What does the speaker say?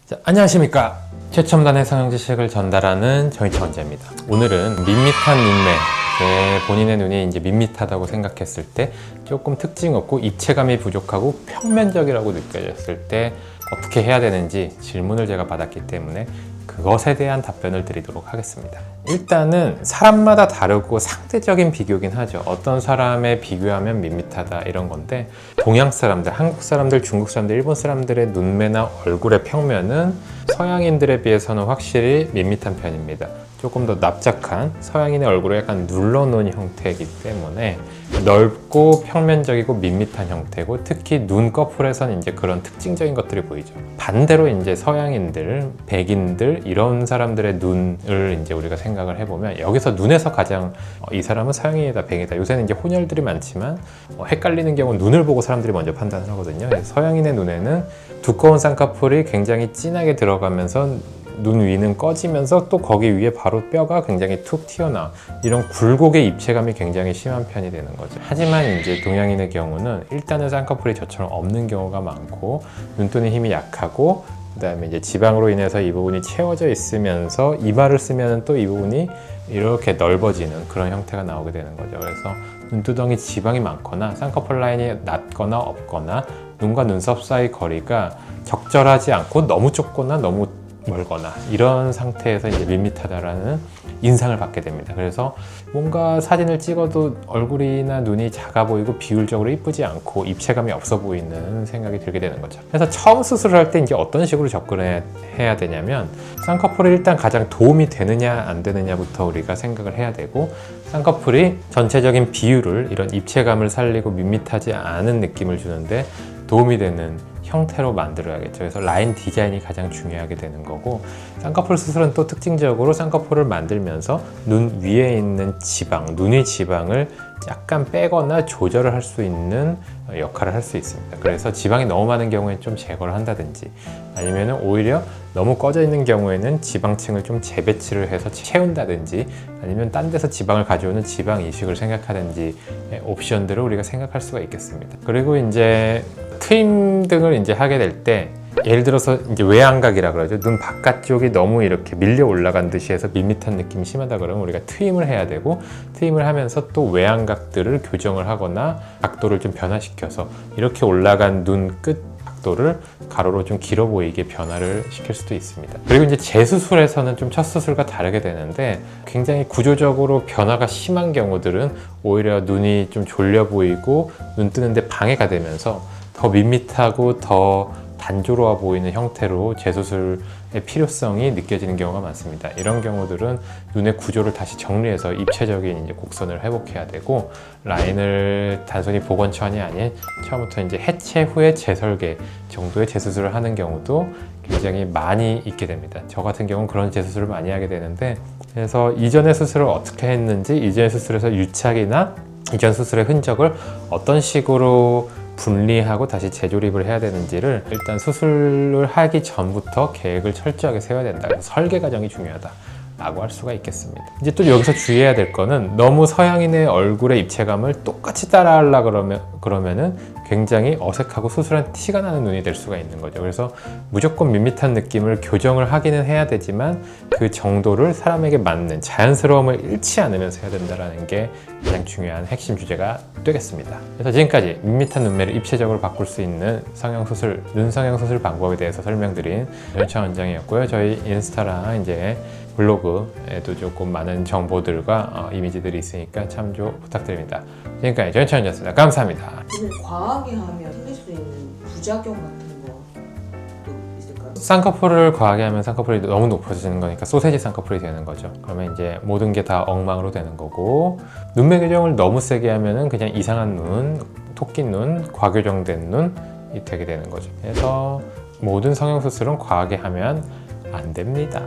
자, 안녕하십니까. 최첨단의 성형 지식을 전달하는 정의창원자입니다. 오늘은 밋밋한 눈매, 본인의 눈이 이제 밋밋하다고 생각했을 때 조금 특징 없고 입체감이 부족하고 평면적이라고 느껴졌을 때 어떻게 해야 되는지 질문을 제가 받았기 때문에 그것에 대한 답변을 드리도록 하겠습니다. 일단은 사람마다 다르고 상대적인 비교긴 하죠. 어떤 사람에 비교하면 밋밋하다 이런 건데, 동양 사람들, 한국 사람들, 중국 사람들, 일본 사람들의 눈매나 얼굴의 평면은 서양인들에 비해서는 확실히 밋밋한 편입니다. 조금 더 납작한 서양인의 얼굴을 약간 눌러놓은 형태이기 때문에 넓고 평면적이고 밋밋한 형태고, 특히 눈꺼풀에선 이제 그런 특징적인 것들이 보이죠. 반대로 이제 서양인들, 백인들 이런 사람들의 눈을 이제 우리가 생각을 해보면, 여기서 눈에서 가장 이 사람은 서양인이다, 백인이다. 요새는 이제 혼혈들이 많지만 헷갈리는 경우는 눈을 보고 사람들이 먼저 판단을 하거든요. 서양인의 눈에는 두꺼운 쌍꺼풀이 굉장히 진하게 들어가면서 눈 위는 꺼지면서 또 거기 위에 바로 뼈가 굉장히 툭 튀어나와, 이런 굴곡의 입체감이 굉장히 심한 편이 되는 거죠. 하지만 이제 동양인의 경우는 일단은 쌍꺼풀이 저처럼 없는 경우가 많고, 눈뜨는 힘이 약하고, 그 다음에 이제 지방으로 인해서 이 부분이 채워져 있으면서 이마를 쓰면 또 이 부분이 이렇게 넓어지는 그런 형태가 나오게 되는 거죠. 그래서 눈두덩이 지방이 많거나 쌍꺼풀 라인이 낮거나 없거나 눈과 눈썹 사이 거리가 적절하지 않고 너무 좁거나 너무 멀거나 이런 상태에서 이제 밋밋하다라는 인상을 받게 됩니다. 그래서 뭔가 사진을 찍어도 얼굴이나 눈이 작아 보이고 비율적으로 이쁘지 않고 입체감이 없어 보이는 생각이 들게 되는 거죠. 그래서 처음 수술을 할 때 이제 어떤 식으로 접근해야 되냐면, 쌍꺼풀이 일단 가장 도움이 되느냐 안 되느냐부터 우리가 생각을 해야 되고, 쌍꺼풀이 전체적인 비율을, 이런 입체감을 살리고 밋밋하지 않은 느낌을 주는데 도움이 되는 형태로 만들어야겠죠. 그래서 라인 디자인이 가장 중요하게 되는 거고, 쌍꺼풀 수술은 또 특징적으로 쌍꺼풀을 만들면서 눈 위에 있는 지방, 눈의 지방을 약간 빼거나 조절을 할 수 있는 역할을 할 수 있습니다. 그래서 지방이 너무 많은 경우에는 좀 제거를 한다든지, 아니면 오히려 너무 꺼져 있는 경우에는 지방층을 좀 재배치를 해서 채운다든지, 아니면 딴 데서 지방을 가져오는 지방 이식을 생각하든지 옵션들을 우리가 생각할 수가 있겠습니다. 그리고 이제 트임 등을 이제 하게 될 때, 예를 들어서 이제 외양각이라 그러죠. 눈 바깥쪽이 너무 이렇게 밀려 올라간 듯이 해서 밋밋한 느낌이 심하다 그러면 우리가 트임을 해야 되고, 트임을 하면서 또 외양각들을 교정을 하거나 각도를 좀 변화시켜서 이렇게 올라간 눈 끝 각도를 가로로 좀 길어 보이게 변화를 시킬 수도 있습니다. 그리고 이제 재수술에서는 좀 첫 수술과 다르게 되는데, 굉장히 구조적으로 변화가 심한 경우들은 오히려 눈이 좀 졸려 보이고 눈 뜨는데 방해가 되면서 더 밋밋하고 더 단조로워 보이는 형태로 재수술의 필요성이 느껴지는 경우가 많습니다. 이런 경우들은 눈의 구조를 다시 정리해서 입체적인 이제 곡선을 회복해야 되고, 라인을 단순히 복원천이 아닌 처음부터 이제 해체 후에 재설계 정도의 재수술을 하는 경우도 굉장히 많이 있게 됩니다. 저 같은 경우는 그런 재수술을 많이 하게 되는데, 그래서 이전의 수술을 어떻게 했는지, 이전의 수술에서 유착이나 이전 수술의 흔적을 어떤 식으로 분리하고 다시 재조립을 해야 되는지를 일단 수술을 하기 전부터 계획을 철저하게 세워야 된다. 그래서 설계 과정이 중요하다 라고 할 수가 있겠습니다. 이제 또 여기서 주의해야 될 거는, 너무 서양인의 얼굴의 입체감을 똑같이 따라하려 그러면은 굉장히 어색하고 수술한 티가 나는 눈이 될 수가 있는 거죠. 그래서 무조건 밋밋한 느낌을 교정을 하기는 해야 되지만, 그 정도를 사람에게 맞는 자연스러움을 잃지 않으면서 해야 된다는 게 가장 중요한 핵심 주제가 되겠습니다. 그래서 지금까지 밋밋한 눈매를 입체적으로 바꿀 수 있는 성형수술, 눈 성형수술 방법에 대해서 설명드린 정의창 원장이었고요. 저희 인스타랑 이제 블로그에도 조금 많은 정보들과 이미지들이 있으니까 참조 부탁드립니다. 지금까지 정의창 원장이었습니다. 감사합니다. 오늘 과하게 하면 생길 수 있는 부작용 같은 것도 있을까요? 쌍꺼풀을 과하게 하면 쌍꺼풀이 너무 높아지는 거니까 소세지 쌍꺼풀이 되는 거죠. 그러면 이제 모든 게 다 엉망으로 되는 거고, 눈매 교정을 너무 세게 하면은 그냥 이상한 눈, 토끼 눈, 과교정된 눈이 되게 되는 거죠. 그래서 모든 성형수술은 과하게 하면 안 됩니다.